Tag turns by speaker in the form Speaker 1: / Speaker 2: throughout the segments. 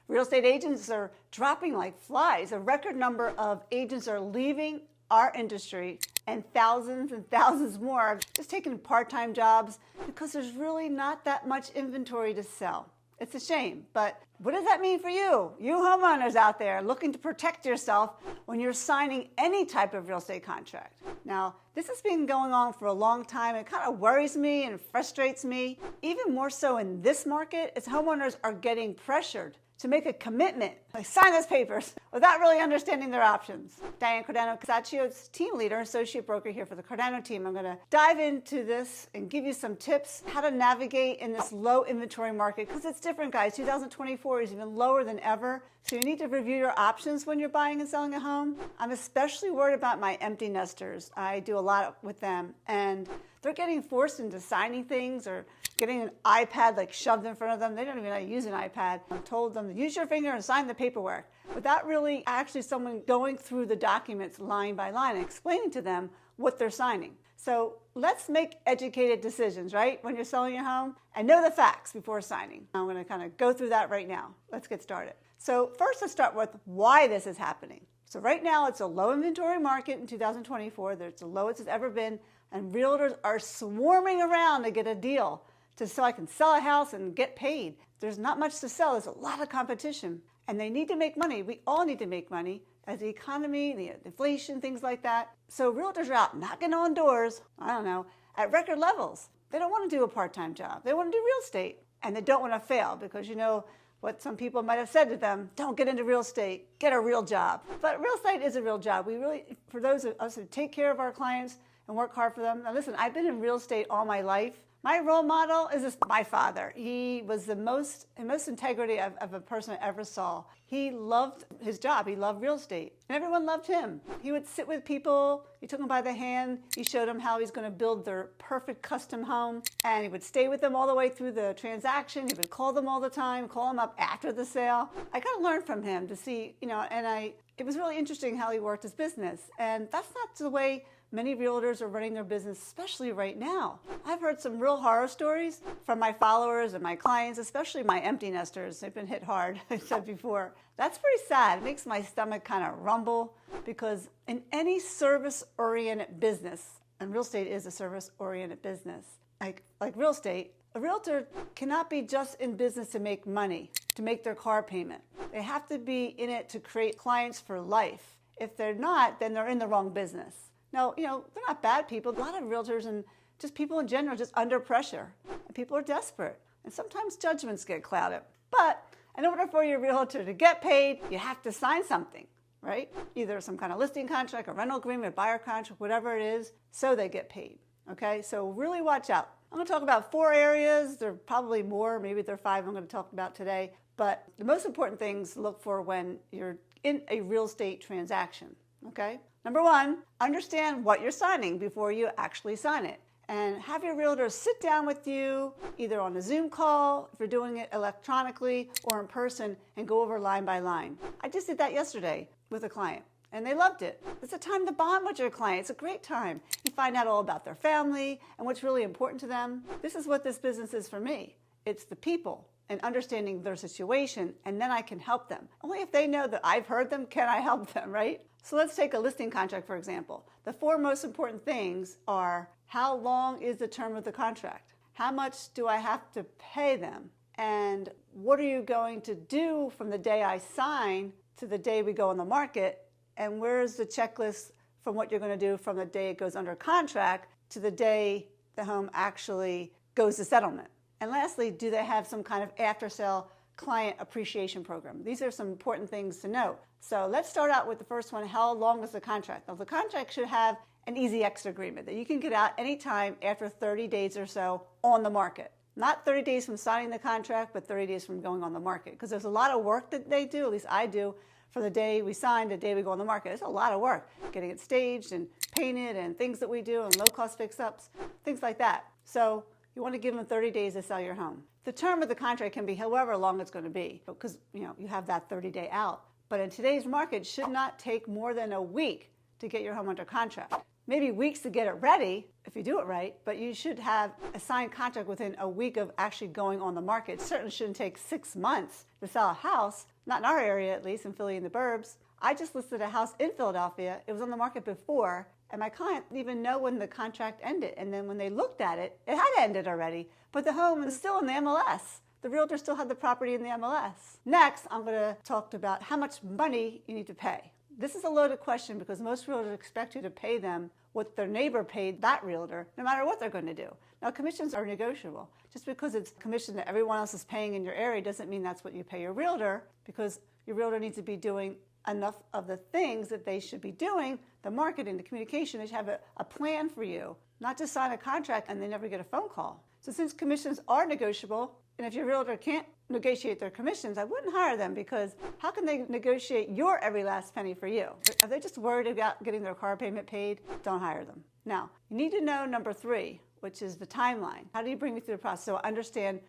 Speaker 1: Real estate agents are dropping like flies. A record number of agents are leaving our industry, and thousands more are just taking part-time jobs because there's really not that much inventory to sell. It's a shame, but what does that mean for you? You homeowners out there looking to protect yourself when you're signing any type of real estate contract. Now, this has been going on for a long time. It kind of worries me and frustrates me. Even more so in this market, as homeowners are getting pressured to make a commitment, like sign those papers, without really understanding their options. Diane Cardano-Casaccio's team leader, associate broker here for the Cardano team. I'm going to dive into this and give you some tips how to navigate in this low inventory market, because it's different, guys. 2024 is even lower than ever, so you need to review your options when you're buying and selling a home. I'm especially worried about my empty nesters. I do a lot with them, and they're getting forced into signing things or getting an iPad like shoved in front of them. They don't even know how to use an iPad. I told them to use your finger and sign the paperwork without really actually someone going through the documents line by line and explaining to them what they're signing. So let's make educated decisions, right? When you're selling your home, and know the facts before signing. I'm going to kind of go through that right now. Let's get started. So first, let's start with why this is happening. So right now, it's a low inventory market in 2024. It's the lowest it's ever been, and realtors are swarming around to get a deal so I can sell a house and get paid. There's not much to sell. There's a lot of competition, and they need to make money. We all need to make money as the economy, the inflation, things like that. So realtors are out knocking on doors, at record levels. They don't want to do a part-time job. They want to do real estate, and they don't want to fail because you know what some people might have said to them: don't get into real estate, get a real job. But real estate is a real job. We really, for those of us who take care of our clients and work hard for them. Now listen, I've been in real estate all my life. My role model is my father. He was the most integrity of a person I ever saw. He loved his job. He loved real estate. And everyone loved him. He would sit with people. He took them by the hand. He showed them how he's going to build their perfect custom home. And he would stay with them all the way through the transaction. He would call them all the time, call them up after the sale. I got to learn from him to see, it was really interesting how he worked his business. And that's not the way many realtors are running their business, especially right now. I've heard some real horror stories from my followers and my clients, especially my empty nesters. They've been hit hard, I said before. That's pretty sad. It makes my stomach kind of rumble, because in any service-oriented business, and real estate is a service-oriented business, like real estate, a realtor cannot be just in business to make money, to make their car payment. They have to be in it to create clients for life. If they're not, then they're in the wrong business. No, they're not bad people. A lot of realtors and just people in general are just under pressure. And people are desperate. And sometimes judgments get clouded. But in order for your realtor to get paid, you have to sign something, right? Either some kind of listing contract, a rental agreement, buyer contract, whatever it is, so they get paid. Okay, so really watch out. I'm going to talk about 4 areas. There are probably more. Maybe there are 5 I'm going to talk about today. But the most important things to look for when you're in a real estate transaction. Okay? Number 1, understand what you're signing before you actually sign it. And have your realtor sit down with you, either on a Zoom call, if you're doing it electronically, or in person, and go over line by line. I just did that yesterday with a client, and they loved it. It's a time to bond with your client. It's a great time. You find out all about their family and what's really important to them. This is what this business is for me. It's the people and understanding their situation, and then I can help them. Only if they know that I've heard them can I help them, right? So let's take a listing contract, for example. The 4 most important things are: how long is the term of the contract? How much do I have to pay them? And what are you going to do from the day I sign to the day we go on the market? And where's the checklist from what you're going to do from the day it goes under contract to the day the home actually goes to settlement? And lastly, do they have some kind of after-sale client appreciation program? These are some important things to know. So let's start out with the first one. How long is the contract? Now, the contract should have an easy exit agreement that you can get out anytime after 30 days or so on the market. Not 30 days from signing the contract, but 30 days from going on the market. Because there's a lot of work that they do, at least I do, from the day we sign to the day we go on the market. It's a lot of work, getting it staged and painted and things that we do and low-cost fix-ups, things like that. So you want to give them 30 days to sell your home. The term of the contract can be however long it's going to be, because you have that 30-day out. But in today's market, it should not take more than a week to get your home under contract. maybe weeks to get it ready if you do it right, but you should have a signed contract within a week of actually going on the market. It certainly shouldn't take 6 months to sell a house, not in our area at least, in Philly and the burbs. I just listed a house in Philadelphia. It was on the market before, and my client didn't even know when the contract ended. And then when they looked at it, it had ended already, but the home was still in the MLS. The realtor still had the property in the MLS. Next, I'm going to talk about how much money you need to pay. This is a loaded question because most realtors expect you to pay them what their neighbor paid that realtor, no matter what they're going to do. Now, commissions are negotiable. Just because it's a commission that everyone else is paying in your area doesn't mean that's what you pay your realtor, because your realtor needs to be doing enough of the things that they should be doing, the marketing, the communication. They should have a plan for you, not just sign a contract and they never get a phone call. So since commissions are negotiable, and if your realtor can't negotiate their commissions, I wouldn't hire them, because how can they negotiate your every last penny for you? If they're just worried about getting their car payment paid, don't hire them. Now, you need to know number 3, which is the timeline. How do you bring me through the process so I understand,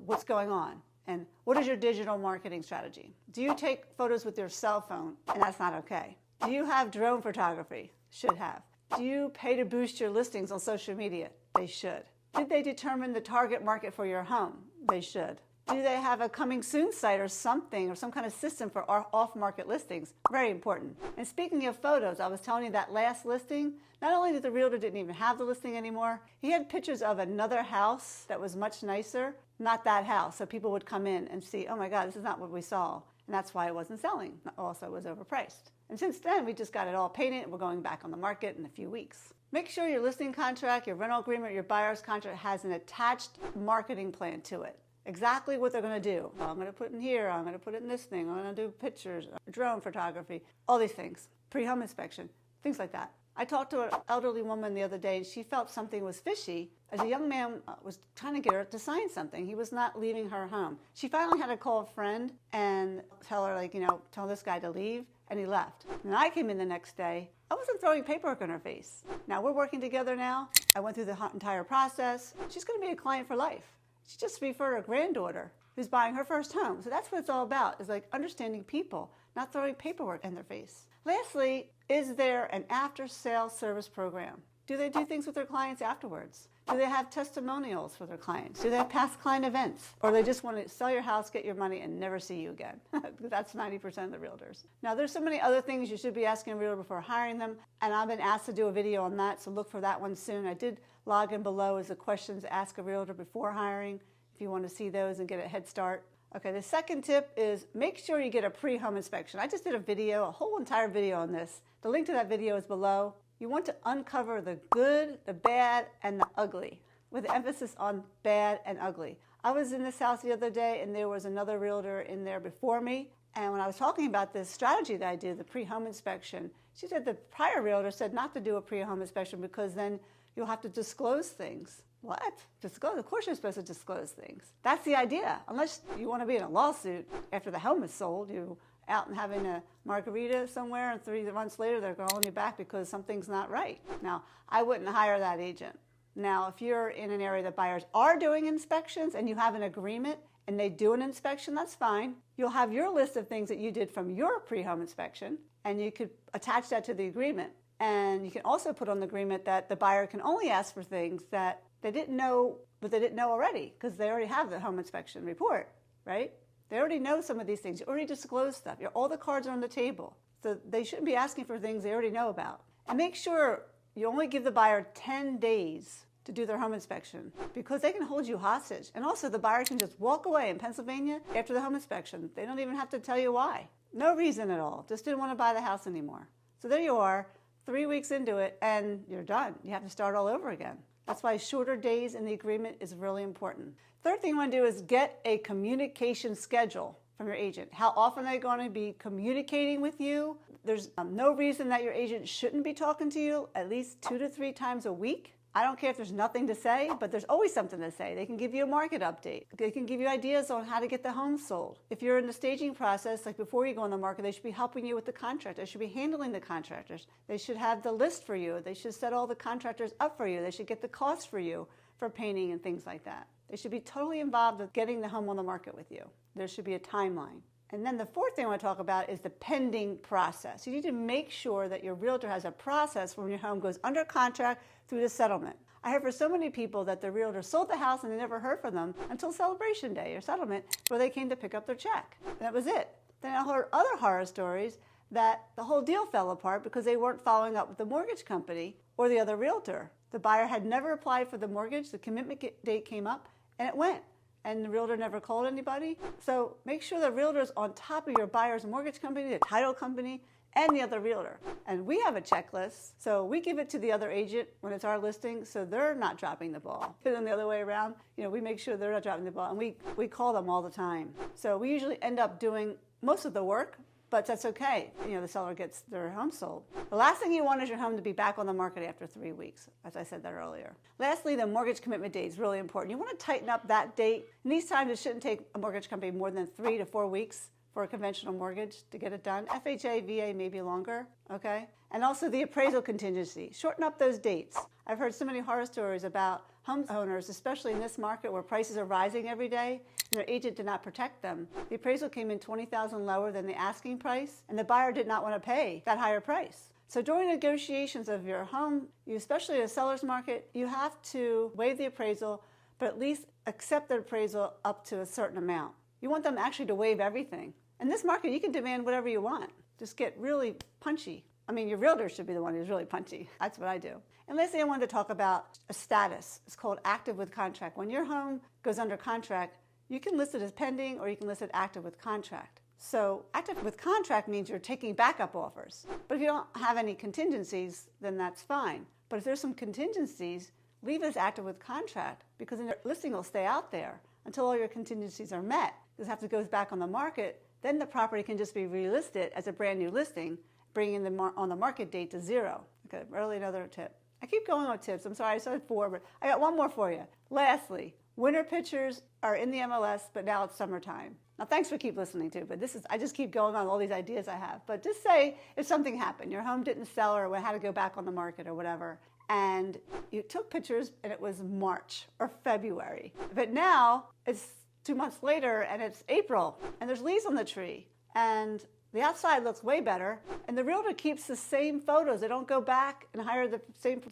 Speaker 1: what's going on? And what is your digital marketing strategy? Do you take photos with your cell phone? And that's not okay. Do you have drone photography? Should have. Do you pay to boost your listings on social media? They should. Did they determine the target market for your home? They should. Do they have a coming soon site or something, or some kind of system for off-market listings? Very important. And speaking of photos, I was telling you that last listing, not only did the realtor didn't even have the listing anymore, he had pictures of another house that was much nicer, not that house. So people would come in and see, oh my God, this is not what we saw. And that's why it wasn't selling. Also, it was overpriced. And since then, we just got it all painted, and we're going back on the market in a few weeks. Make sure your listing contract, your rental agreement, your buyer's contract has an attached marketing plan to it. Exactly what they're going to do. I'm going to put in here, I'm going to put it in this thing, I'm going to do pictures, drone photography, all these things, pre-home inspection, things like that. I talked to an elderly woman the other day, and she felt something was fishy as a young man was trying to get her to sign something. He was not leaving her home. She finally had to call a friend and tell her, tell this guy to leave, and he left. And I came in the next day. I wasn't throwing paperwork in her face. Now, we're working together now. I went through the entire process. She's going to be a client for life. She just referred her granddaughter who's buying her first home. So that's what it's all about, is understanding people, not throwing paperwork in their face. Lastly, is there an after-sale service program? Do they do things with their clients afterwards? Do they have testimonials for their clients? Do they have past client events? Or they just want to sell your house, get your money, and never see you again? That's 90% of the realtors. Now, there's so many other things you should be asking a realtor before hiring them, and I've been asked to do a video on that, so look for that one soon. I did log in below as the questions to ask a realtor before hiring, if you want to see those and get a head start. Okay, the second tip is make sure you get a pre-home inspection. I just did a whole entire video on this. The link to that video is below. You want to uncover the good, the bad, and the ugly, with emphasis on bad and ugly. I was in this house the other day, and there was another realtor in there before me. And when I was talking about this strategy that I did, the pre-home inspection, she said the prior realtor said not to do a pre-home inspection because then you'll have to disclose things. What? Disclose? Of course you're supposed to disclose things. That's the idea. Unless you want to be in a lawsuit after the home is sold, you out and having a margarita somewhere, and 3 months later they're calling you back because something's not right. Now, I wouldn't hire that agent. Now, if you're in an area that buyers are doing inspections and you have an agreement and they do an inspection, that's fine. You'll have your list of things that you did from your pre-home inspection, and you could attach that to the agreement. And you can also put on the agreement that the buyer can only ask for things that they didn't know, but they didn't know already, because they already have the home inspection report, right? They already know some of these things. You already disclosed stuff. All the cards are on the table. So they shouldn't be asking for things they already know about. And make sure you only give the buyer 10 days to do their home inspection, because they can hold you hostage. And also the buyer can just walk away in Pennsylvania after the home inspection. They don't even have to tell you why. No reason at all. Just didn't want to buy the house anymore. So there you are, 3 weeks into it, and you're done. You have to start all over again. That's why shorter days in the agreement is really important. Third thing you want to do is get a communication schedule from your agent. How often are they going to be communicating with you? There's no reason that your agent shouldn't be talking to you at least 2 to 3 times a week. I don't care if there's nothing to say, but there's always something to say. They can give you a market update. They can give you ideas on how to get the home sold. If you're in the staging process, like before you go on the market, they should be helping you with the contract. They should be handling the contractors. They should have the list for you. They should set all the contractors up for you. They should get the cost for you for painting and things like that. They should be totally involved with getting the home on the market with you. There should be a timeline. And then the fourth thing I want to talk about is the pending process. You need to make sure that your realtor has a process when your home goes under contract through the settlement. I heard for so many people that the realtor sold the house and they never heard from them until celebration day or settlement where they came to pick up their check. And that was it. Then I heard other horror stories that the whole deal fell apart because they weren't following up with the mortgage company or the other realtor. The buyer had never applied for the mortgage, the commitment date came up, and it went. And the realtor never called anybody. So make sure the realtor is on top of your buyer's mortgage company, the title company, and the other realtor. And we have a checklist, so we give it to the other agent when it's our listing, so they're not dropping the ball. And then the other way around, we make sure they're not dropping the ball, and we call them all the time. So we usually end up doing most of the work, but that's okay. The seller gets their home sold. The last thing you want is your home to be back on the market after 3 weeks, as I said that earlier. Lastly, the mortgage commitment date is really important. You want to tighten up that date. In these times, it shouldn't take a mortgage company more than 3 to 4 weeks for a conventional mortgage to get it done. FHA, VA, maybe longer, okay? And also the appraisal contingency. Shorten up those dates. I've heard so many horror stories about homeowners, especially in this market where prices are rising every day, and their agent did not protect them. The appraisal came in $20,000 lower than the asking price, and the buyer did not want to pay that higher price. So during negotiations of your home, especially in a seller's market, you have to waive the appraisal, but at least accept the appraisal up to a certain amount. You want them actually to waive everything. In this market, you can demand whatever you want. Just get really punchy. Your realtor should be the one who's really punchy. That's what I do. And lastly, I wanted to talk about a status. It's called active with contract. When your home goes under contract, you can list it as pending or you can list it active with contract. So active with contract means you're taking backup offers. But if you don't have any contingencies, then that's fine. But if there's some contingencies, leave it as active with contract because then your listing will stay out there until all your contingencies are met. Because after it goes back on the market, then the property can just be relisted as a brand new listing, bringing the on the market date to 0. Okay, really another tip. I keep going on tips. I'm sorry, I said 4, but I got one more for you. Lastly, winter pictures are in the MLS, but now it's summertime. Now, thanks for keep listening too, but I just keep going on all these ideas I have. But just say if something happened, your home didn't sell or had to go back on the market or whatever, and you took pictures and it was March or February. But now it's 2 months later and it's April and there's leaves on the tree and the outside looks way better and the realtor keeps the same photos. They don't go back and hire the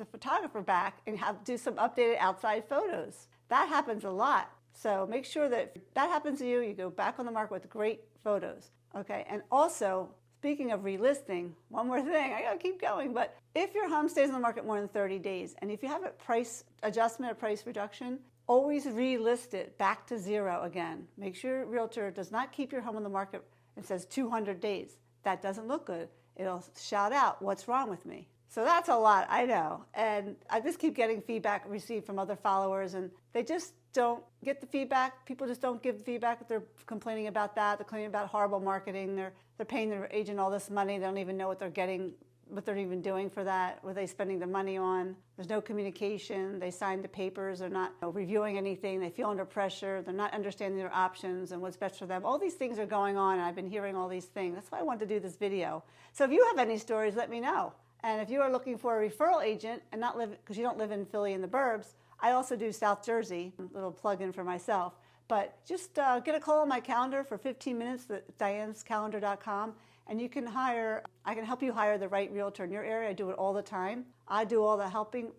Speaker 1: photographer back and do some updated outside photos. That happens a lot. So make sure that if that happens to you, you go back on the market with great photos. Okay, and also, speaking of relisting, one more thing, I gotta keep going, but if your home stays on the market more than 30 days, and if you have a price adjustment or price reduction, always relist it back to 0 again. Make sure your realtor does not keep your home on the market and says 200 days. That doesn't look good. It'll shout out, what's wrong with me? So that's a lot, I know. And I just keep getting feedback received from other followers, and they just don't get the feedback. People just don't give the feedback. They're complaining about that. They're complaining about horrible marketing. They're paying their agent all this money. They don't even know what they're getting, what they're even doing for that, what they're spending the money on. There's no communication. They signed the papers. They're not reviewing anything. They feel under pressure. They're not understanding their options and what's best for them. All these things are going on, and I've been hearing all these things. That's why I wanted to do this video. So if you have any stories, let me know. And if you are looking for a referral agent and not live, because you don't live in Philly in the burbs, I also do South Jersey, a little plug-in for myself. But just get a call on my calendar for 15 minutes at dianescalendar.com, and I can help you hire the right realtor in your area. I do it all the time. I do all the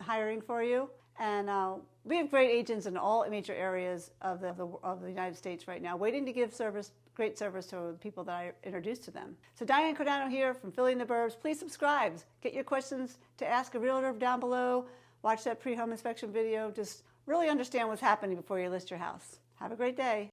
Speaker 1: hiring for you. And we have great agents in all major areas of the United States right now, waiting to give great service to the people that I introduce to them. So Diane Cardano here from Philly in the Burbs. Please subscribe. Get your questions to ask a realtor down below. Watch that pre-home inspection video. Just really understand what's happening before you list your house. Have a great day.